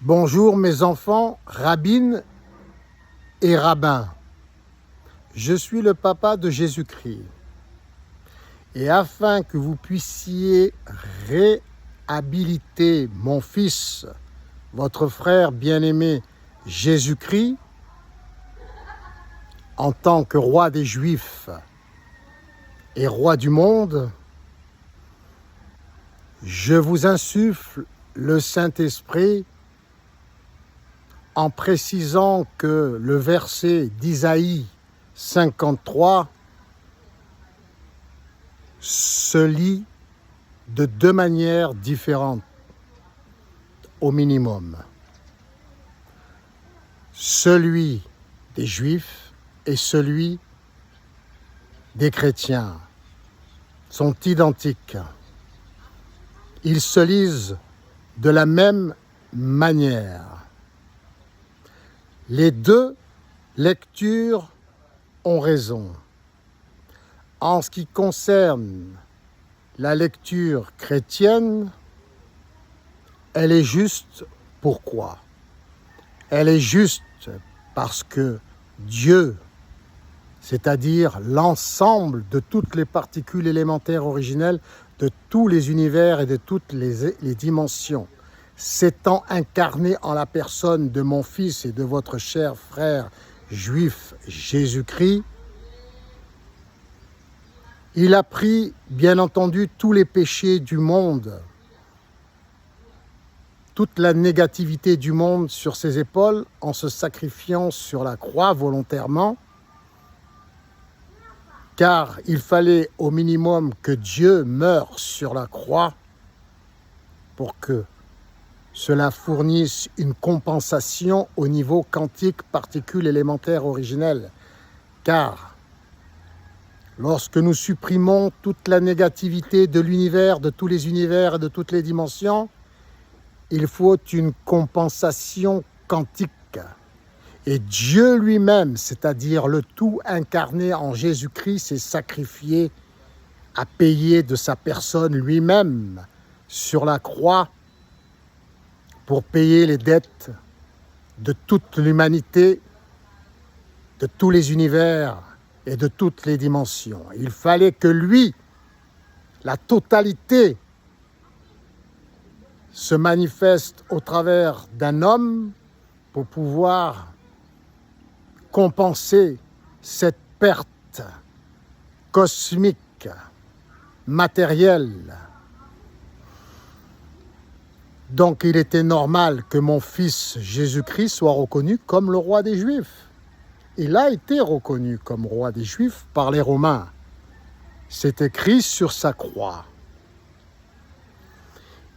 Bonjour mes enfants, rabbines et rabbins. Je suis le papa de Jésus-Christ. Et afin que vous puissiez réhabiliter mon fils, votre frère bien-aimé Jésus-Christ, en tant que roi des Juifs et roi du monde, je vous insuffle le Saint-Esprit en précisant que le verset d'Isaïe 53 se lit de deux manières différentes au minimum. Celui des Juifs et celui des chrétiens sont identiques. Ils se lisent de la même manière. Les deux lectures ont raison. En ce qui concerne la lecture chrétienne, elle est juste. Pourquoi? Elle est juste parce que Dieu, c'est-à-dire l'ensemble de toutes les particules élémentaires originelles de tous les univers et de toutes les dimensions, s'étant incarné en la personne de mon fils et de votre cher frère juif Jésus-Christ, il a pris, bien entendu, tous les péchés du monde, toute la négativité du monde sur ses épaules en se sacrifiant sur la croix volontairement, car il fallait au minimum que Dieu meure sur la croix pour que cela fournisse une compensation au niveau quantique particules élémentaires originelles. Car lorsque nous supprimons toute la négativité de l'univers, de tous les univers et de toutes les dimensions, il faut une compensation quantique. Et Dieu lui-même, c'est-à-dire le tout incarné en Jésus-Christ, s'est sacrifié à payer de sa personne lui-même sur la croix pour payer les dettes de toute l'humanité, de tous les univers et de toutes les dimensions. Il fallait que lui, la totalité, se manifeste au travers d'un homme pour pouvoir compenser cette perte cosmique, matérielle. Donc il était normal que mon fils Jésus-Christ soit reconnu comme le roi des Juifs. Il a été reconnu comme roi des Juifs par les Romains. C'est écrit sur sa croix.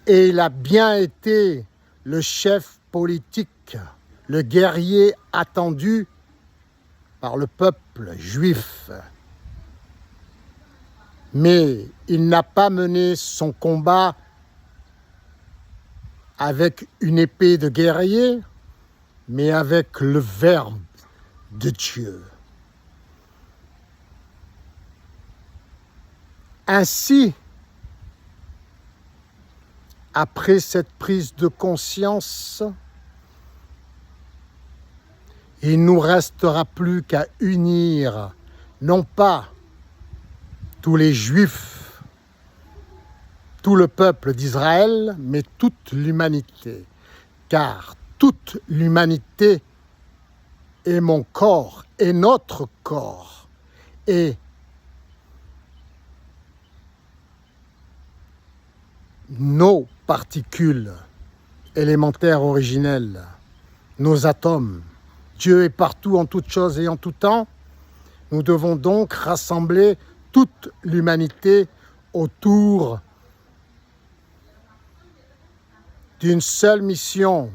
Et il a bien été le chef politique, le guerrier attendu par le peuple juif. Mais il n'a pas mené son combat avec une épée de guerrier, mais avec le Verbe de Dieu. Ainsi, après cette prise de conscience, il ne nous restera plus qu'à unir, non pas tous les Juifs, tout le peuple d'Israël, mais toute l'humanité. Car toute l'humanité est mon corps, est notre corps. Et nos particules élémentaires originelles, nos atomes. Dieu est partout, en toutes choses et en tout temps. Nous devons donc rassembler toute l'humanité autour d'une seule mission,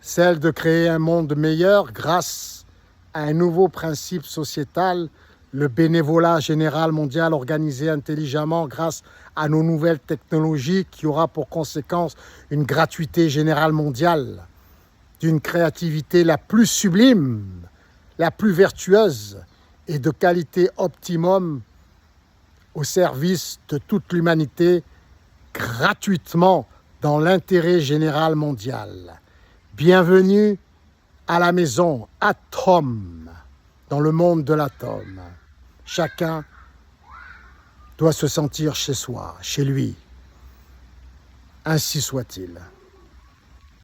celle de créer un monde meilleur grâce à un nouveau principe sociétal, le bénévolat général mondial organisé intelligemment grâce à nos nouvelles technologies qui aura pour conséquence une gratuité générale mondiale, d'une créativité la plus sublime, la plus vertueuse et de qualité optimum au service de toute l'humanité gratuitement dans l'intérêt général mondial. Bienvenue à la maison Atome, dans le monde de l'atome. Chacun doit se sentir chez soi, chez lui. Ainsi soit-il.